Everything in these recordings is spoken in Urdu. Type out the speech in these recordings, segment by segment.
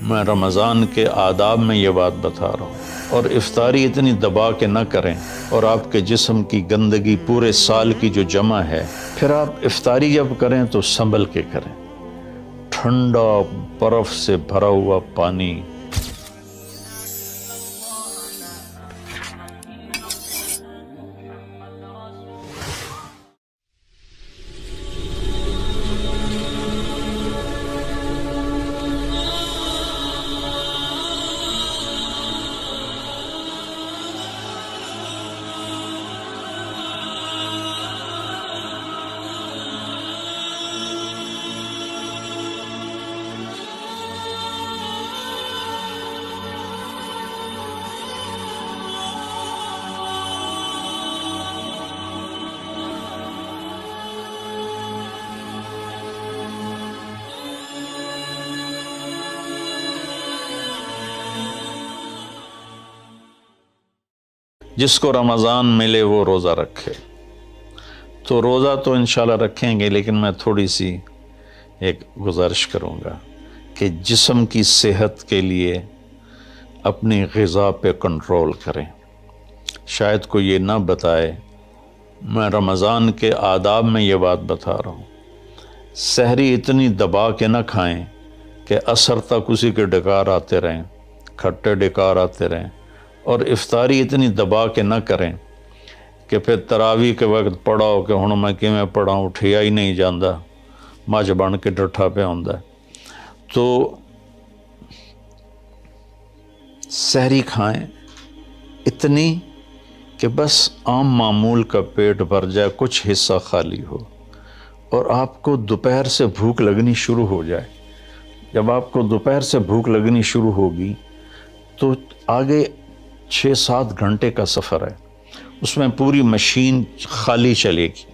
میں رمضان کے آداب میں یہ بات بتا رہا ہوں، اور افطاری اتنی دبا کے نہ کریں، اور آپ کے جسم کی گندگی پورے سال کی جو جمع ہے، پھر آپ افطاری جب کریں تو سنبھل کے کریں۔ ٹھنڈا برف سے بھرا ہوا پانی، جس کو رمضان ملے وہ روزہ رکھے۔ تو روزہ تو انشاءاللہ رکھیں گے، لیکن میں تھوڑی سی ایک گزارش کروں گا کہ جسم کی صحت کے لیے اپنی غذا پہ کنٹرول کریں۔ شاید کوئی یہ نہ بتائے، میں رمضان کے آداب میں یہ بات بتا رہا ہوں، سحری اتنی دبا کے نہ کھائیں کہ عصر تک اسی کے ڈکار آتے رہیں، کھٹے ڈکار آتے رہیں، اور افطاری اتنی دبا کے نہ کریں کہ پھر تراویح کے وقت پڑھاؤ کہ ہن میں کیویں پڑھاؤں، اٹھیا ہی نہیں جاندہ، مجھ بن کے ڈٹھا پہ ہوندا ہے۔ تو سحری کھائیں اتنی کہ بس عام معمول کا پیٹ بھر جائے، کچھ حصہ خالی ہو، اور آپ کو دوپہر سے بھوک لگنی شروع ہو جائے۔ جب آپ کو دوپہر سے بھوک لگنی شروع ہوگی تو آگے 6-7 گھنٹے کا سفر ہے، اس میں پوری مشین خالی چلے گی،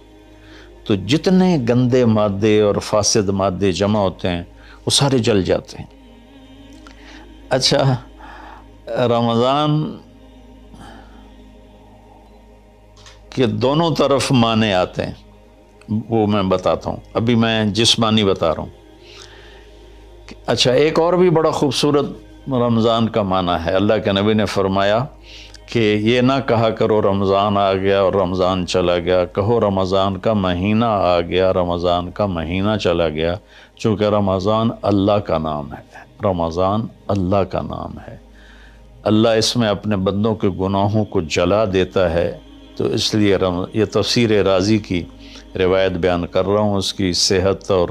تو جتنے گندے مادے اور فاسد مادے جمع ہوتے ہیں وہ سارے جل جاتے ہیں۔ اچھا، رمضان کے دونوں طرف معنی آتے ہیں، وہ میں بتاتا ہوں، ابھی میں جسمانی بتا رہا ہوں۔ اچھا، ایک اور بھی بڑا خوبصورت رمضان کا معنی ہے۔ اللہ کے نبی نے فرمایا کہ یہ نہ کہا کرو رمضان آ گیا اور رمضان چلا گیا، کہو رمضان کا مہینہ آ گیا، رمضان کا مہینہ چلا گیا، چونکہ رمضان اللہ کا نام ہے، رمضان اللہ کا نام ہے۔ اللہ اس میں اپنے بندوں کے گناہوں کو جلا دیتا ہے، تو اس لیے یہ تفسیر رازی کی روایت بیان کر رہا ہوں، اس کی صحت اور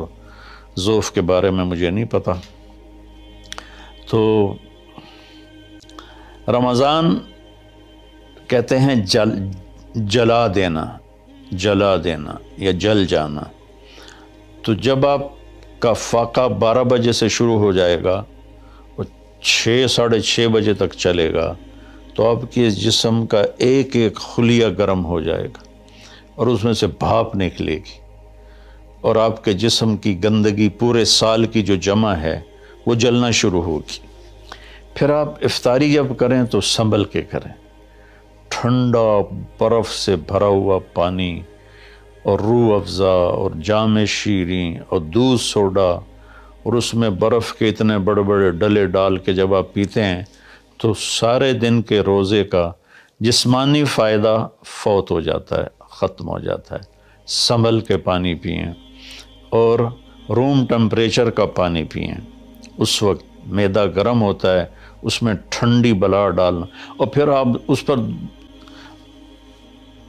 ضعف کے بارے میں مجھے نہیں پتہ۔ تو رمضان کہتے ہیں جلا دینا، جلا دینا یا جل جانا۔ تو جب آپ کا فاقہ 12 بجے سے شروع ہو جائے گا اور 6-6:30 بجے تک چلے گا، تو آپ کے جسم کا ایک ایک خلیہ گرم ہو جائے گا اور اس میں سے بھاپ نکلے گی، اور آپ کے جسم کی گندگی پورے سال کی جو جمع ہے وہ جلنا شروع ہوگی۔ پھر آپ افطاری جب کریں تو سنبھل کے کریں۔ ٹھنڈا برف سے بھرا ہوا پانی اور روح افزا اور جام شیریں اور دودھ سوڈا، اور اس میں برف کے اتنے بڑے بڑے ڈلے ڈال کے جب آپ پیتے ہیں تو سارے دن کے روزے کا جسمانی فائدہ فوت ہو جاتا ہے، ختم ہو جاتا ہے۔ سنبھل کے پانی پئیں، اور روم ٹمپریچر کا پانی پئیں۔ اس وقت معدہ گرم ہوتا ہے، اس میں ٹھنڈی بلا ڈالنا، اور پھر آپ اس پر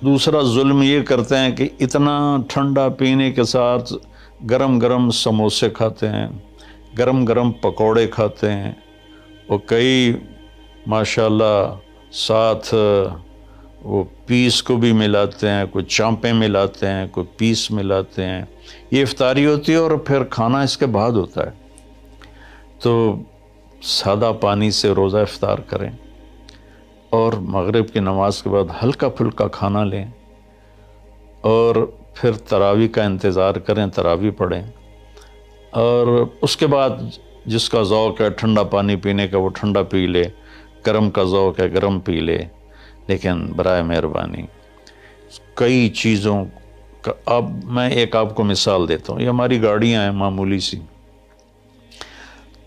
دوسرا ظلم یہ کرتے ہیں کہ اتنا ٹھنڈا پینے کے ساتھ گرم گرم سموسے کھاتے ہیں، گرم گرم پکوڑے کھاتے ہیں، اور کئی ماشاءاللہ ساتھ وہ پیس کو بھی ملاتے ہیں، کوئی چانپیں ملاتے ہیں، کوئی پیس ملاتے ہیں۔ یہ افطاری ہوتی ہے اور پھر کھانا اس کے بعد ہوتا ہے۔ تو سادہ پانی سے روزہ افطار کریں، اور مغرب کی نماز کے بعد ہلکا پھلکا کھانا لیں، اور پھر تراویح کا انتظار کریں، تراویح پڑھیں، اور اس کے بعد جس کا ذوق ہے ٹھنڈا پانی پینے کا وہ ٹھنڈا پی لے، گرم کا ذوق ہے گرم پی لے، لیکن برائے مہربانی کئی چیزوں کا، اب میں ایک آپ کو مثال دیتا ہوں۔ یہ ہماری گاڑیاں ہیں معمولی سی،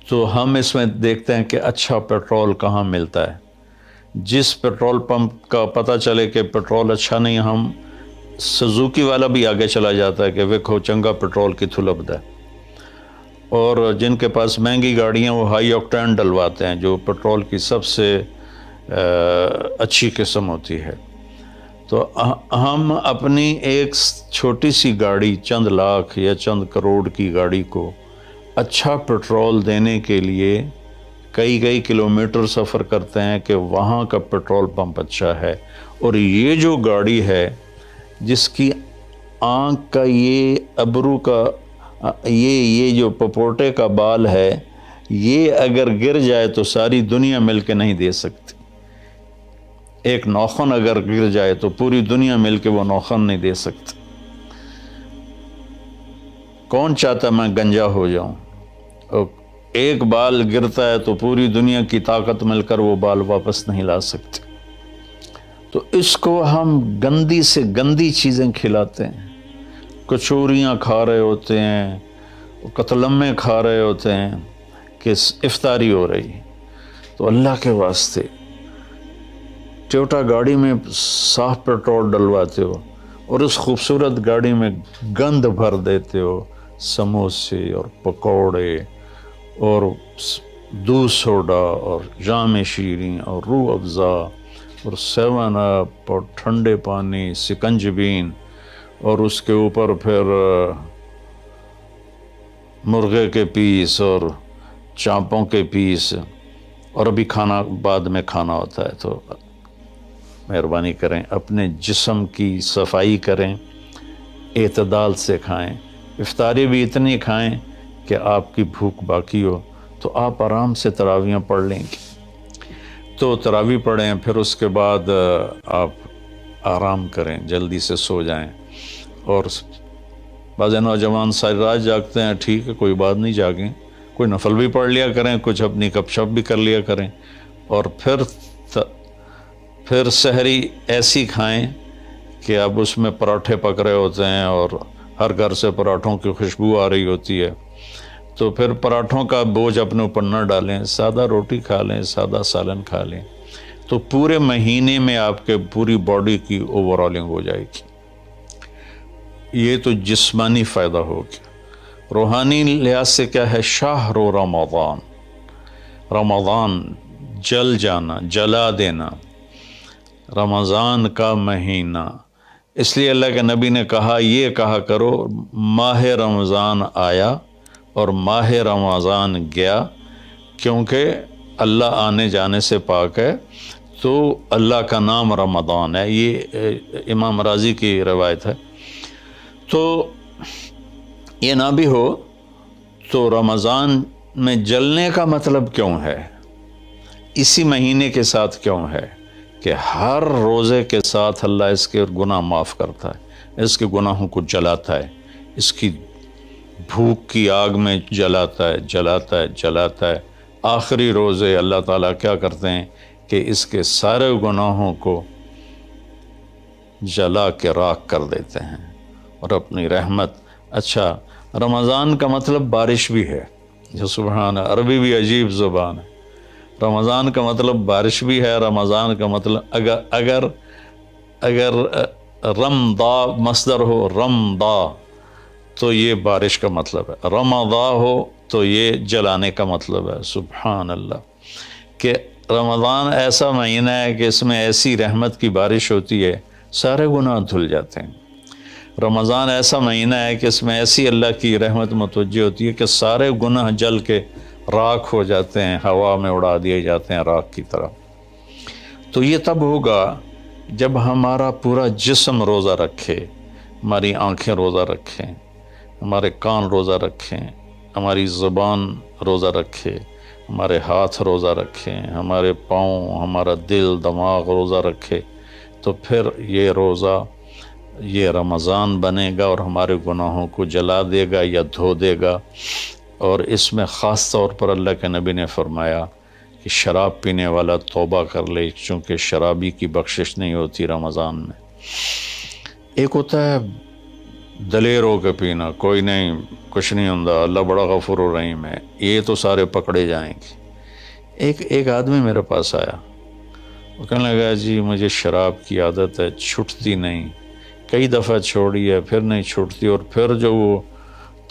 تو ہم اس میں دیکھتے ہیں کہ اچھا پیٹرول کہاں ملتا ہے. جس پیٹرول پمپ کا پتہ چلے کہ پیٹرول اچھا نہیں، ہم سزوکی والا بھی آگے چلا جاتا ہے کہ ویکھو چنگا پیٹرول کی تھلب ہے. اور جن کے پاس مہنگی گاڑیاں وہ ہائی آکٹین ڈلواتے ہیں، جو پیٹرول کی سب سے اچھی قسم ہوتی ہے. تو ہم اپنی ایک چھوٹی سی گاڑی، چند لاکھ یا چند کروڑ کی گاڑی کو اچھا پیٹرول دینے کے لیے کئی کلومیٹر سفر کرتے ہیں کہ وہاں کا پیٹرول پمپ اچھا ہے. اور یہ جو گاڑی ہے جس کی آنکھ کا یہ ابرو کا یہ جو پپوٹے کا بال ہے، یہ اگر گر جائے تو ساری دنیا مل کے نہیں دے سکتی. ایک ناخن اگر گر جائے تو پوری دنیا مل کے وہ ناخن نہیں دے سکتی. کون چاہتا میں گنجا ہو جاؤں؟ ایک بال گرتا ہے تو پوری دنیا کی طاقت مل کر وہ بال واپس نہیں لا سکتی. تو اس کو ہم گندی سے گندی چیزیں کھلاتے ہیں. کچوریاں کھا رہے ہوتے ہیں، قتلمے کھا رہے ہوتے ہیں کہ افطاری ہو رہی. تو اللہ کے واسطے ٹویوٹا گاڑی میں صاف پیٹرول ڈلواتے ہو اور اس خوبصورت گاڑی میں گند بھر دیتے ہو، سموسے اور پکوڑے اور دودھ سوڈا اور جام شیریں اور روح افزا اور 7 اپ اور ٹھنڈے پانی، سکنجبین، اور اس کے اوپر پھر مرغے کے پیس اور چانپوں کے پیس، اور ابھی کھانا بعد میں کھانا ہوتا ہے. تو مہربانی کریں اپنے جسم کی صفائی کریں، اعتدال سے کھائیں. افطاری بھی اتنی کھائیں کہ آپ کی بھوک باقی ہو. تو آپ آرام سے تراویحیں پڑھ لیں گے. تو تراویح پڑھیں، پھر اس کے بعد آپ آرام کریں، جلدی سے سو جائیں. اور بعض نوجوان ساری رات جاگتے ہیں، ٹھیک ہے کوئی بات نہیں، جاگیں، کوئی نفل بھی پڑھ لیا کریں، کچھ اپنی گپ شپ بھی کر لیا کریں. اور پھر سحری ایسی کھائیں کہ اب اس میں پراٹھے پک رہے ہوتے ہیں اور ہر گھر سے پراٹھوں کی خوشبو آ رہی ہوتی ہے. تو پھر پراٹھوں کا بوجھ اپنے اوپر نہ ڈالیں، سادہ روٹی کھا لیں، سادہ سالن کھا لیں. تو پورے مہینے میں آپ کے پوری باڈی کی اوورالنگ ہو جائے گی. یہ تو جسمانی فائدہ ہو گیا. روحانی لحاظ سے کیا ہے؟ شہر رمضان، رمضان جل جانا، جلا دینا، رمضان کا مہینہ. اس لیے اللہ کے نبی نے کہا، یہ کہا کرو ماہ رمضان آیا اور ماہ رمضان گیا، کیونکہ اللہ آنے جانے سے پاک ہے. تو اللہ کا نام رمضان ہے. یہ امام راضی کی روایت ہے. تو یہ نہ بھی ہو تو رمضان میں جلنے کا مطلب کیوں ہے؟ اسی مہینے کے ساتھ کیوں ہے کہ ہر روزے کے ساتھ اللہ اس کے گناہ معاف کرتا ہے، اس کے گناہوں کو جلاتا ہے، اس کی بھوک کی آگ میں جلاتا ہے، جلاتا ہے، جلاتا ہے. آخری روزے اللہ تعالیٰ کیا کرتے ہیں کہ اس کے سارے گناہوں کو جلا کے راکھ کر دیتے ہیں اور اپنی رحمت. اچھا، رمضان کا مطلب بارش بھی ہے. جو سبحان، عربی بھی عجیب زبان ہے. رمضان کا مطلب بارش بھی ہے. رمضان کا مطلب اگر رمضا مصدر ہو، رمضا، تو یہ بارش کا مطلب ہے. رمضا ہو تو یہ جلانے کا مطلب ہے. سبحان اللہ، کہ رمضان ایسا مہینہ ہے کہ اس میں ایسی رحمت کی بارش ہوتی ہے، سارے گناہ دھل جاتے ہیں. رمضان ایسا مہینہ ہے کہ اس میں ایسی اللہ کی رحمت متوجہ ہوتی ہے کہ سارے گناہ جل کے راکھ ہو جاتے ہیں، ہوا میں اڑا دیے جاتے ہیں راکھ کی طرح. تو یہ تب ہوگا جب ہمارا پورا جسم روزہ رکھے، ہماری آنکھیں روزہ رکھیں، ہمارے کان روزہ رکھیں، ہماری زبان روزہ رکھے، ہمارے ہاتھ روزہ رکھیں، ہمارے پاؤں، ہمارا دل، دماغ روزہ رکھے. تو پھر یہ روزہ، یہ رمضان بنے گا اور ہمارے گناہوں کو جلا دے گا یا دھو دے گا. اور اس میں خاص طور پر اللہ کے نبی نے فرمایا کہ شراب پینے والا توبہ کر لے، چونکہ شرابی کی بخشش نہیں ہوتی رمضان میں. ایک ہوتا ہے دلیر ہو کے پینا، کوئی نہیں کچھ نہیں ہوندا، اللہ بڑا غفور و رحیم ہے، یہ تو سارے پکڑے جائیں گے۔ ایک آدمی میرے پاس آیا، وہ کہنے لگا جی مجھے شراب کی عادت ہے، چھٹتی نہیں، کئی دفعہ چھوڑی ہے پھر نہیں چھوٹتی، اور پھر جو وہ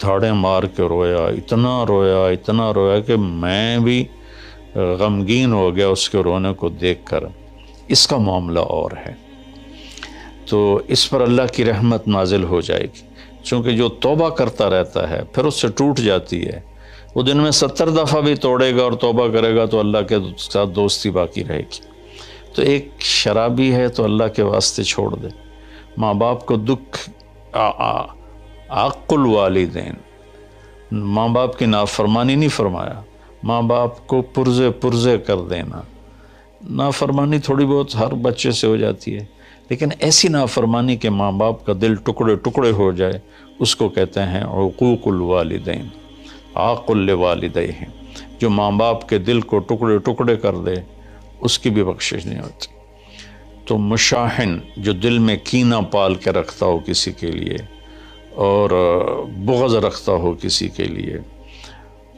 دھاڑے مار کے رویا، اتنا رویا کہ میں بھی غمگین ہو گیا اس کے رونے کو دیکھ کر۔ اس کا معاملہ اور ہے، تو اس پر اللہ کی رحمت نازل ہو جائے گی، چونکہ جو توبہ کرتا رہتا ہے پھر اس سے ٹوٹ جاتی ہے، وہ دن میں 70 دفعہ بھی توڑے گا اور توبہ کرے گا تو اللہ کے ساتھ دوستی باقی رہے گی۔ تو ایک شرابی ہے تو اللہ کے واسطے چھوڑ دے۔ ماں باپ کو دکھ، عق الوالدین، ماں باپ کی نافرمانی نہیں فرمایا، ماں باپ کو پرزے کر دینا۔ نافرمانی تھوڑی بہت ہر بچے سے ہو جاتی ہے، لیکن ایسی نافرمانی کہ ماں باپ کا دل ٹکڑے ٹکڑے ہو جائے، اس کو کہتے ہیں عقوق الوالدین، عاق لوالدیہ۔ جو ماں باپ کے دل کو ٹکڑے ٹکڑے کر دے اس کی بھی بخشش نہیں ہوتی۔ تو مشاحن، جو دل میں کینہ پال کے رکھتا ہو کسی کے لیے، اور بغض رکھتا ہو کسی کے لیے،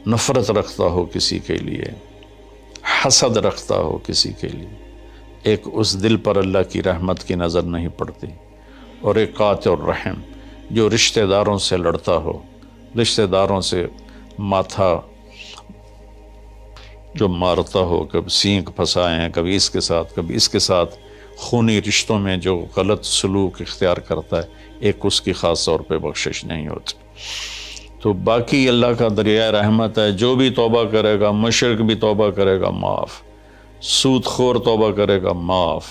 نفرت رکھتا ہو کسی کے لیے، حسد رکھتا ہو کسی کے لیے، ایک اس دل پر اللہ کی رحمت کی نظر نہیں پڑتی۔ اور ایک قاطع الرحم، جو رشتہ داروں سے لڑتا ہو، رشتہ داروں سے ماتھا جو مارتا ہو، کبھی سینگ پھنسائے ہیں، کبھی اس کے ساتھ کبھی اس کے ساتھ، خونی رشتوں میں جو غلط سلوک اختیار کرتا ہے، ایک اس کی خاص طور پہ بخشش نہیں ہوتی۔ تو باقی اللہ کا دریائے رحمت ہے، جو بھی توبہ کرے گا، مشرک بھی توبہ کرے گا معاف، سود خور توبہ کرے گا معاف،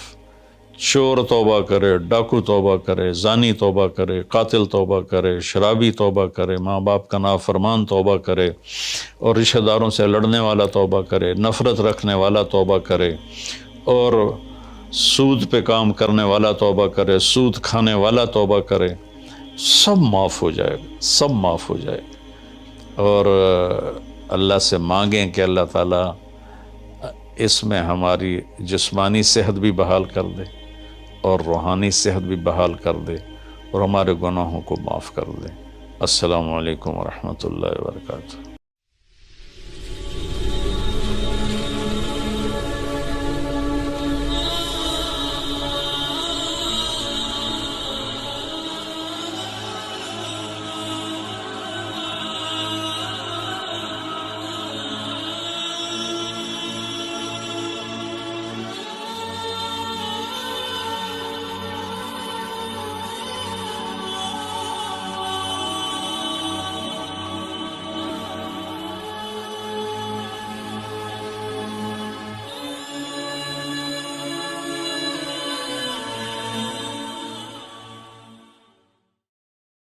چور توبہ کرے، ڈاکو توبہ کرے، زانی توبہ کرے، قاتل توبہ کرے، شرابی توبہ کرے، ماں باپ کا نافرمان توبہ کرے، اور رشتہ داروں سے لڑنے والا توبہ کرے، نفرت رکھنے والا توبہ کرے، اور سود پہ کام کرنے والا توبہ کرے، سود کھانے والا توبہ کرے، سب معاف ہو جائے گا، سب معاف ہو جائے گا۔ اور اللہ سے مانگیں کہ اللہ تعالیٰ اس میں ہماری جسمانی صحت بھی بحال کر دے اور روحانی صحت بھی بحال کر دے، اور ہمارے گناہوں کو معاف کر دے۔ السلام علیکم ورحمۃ اللہ وبرکاتہ۔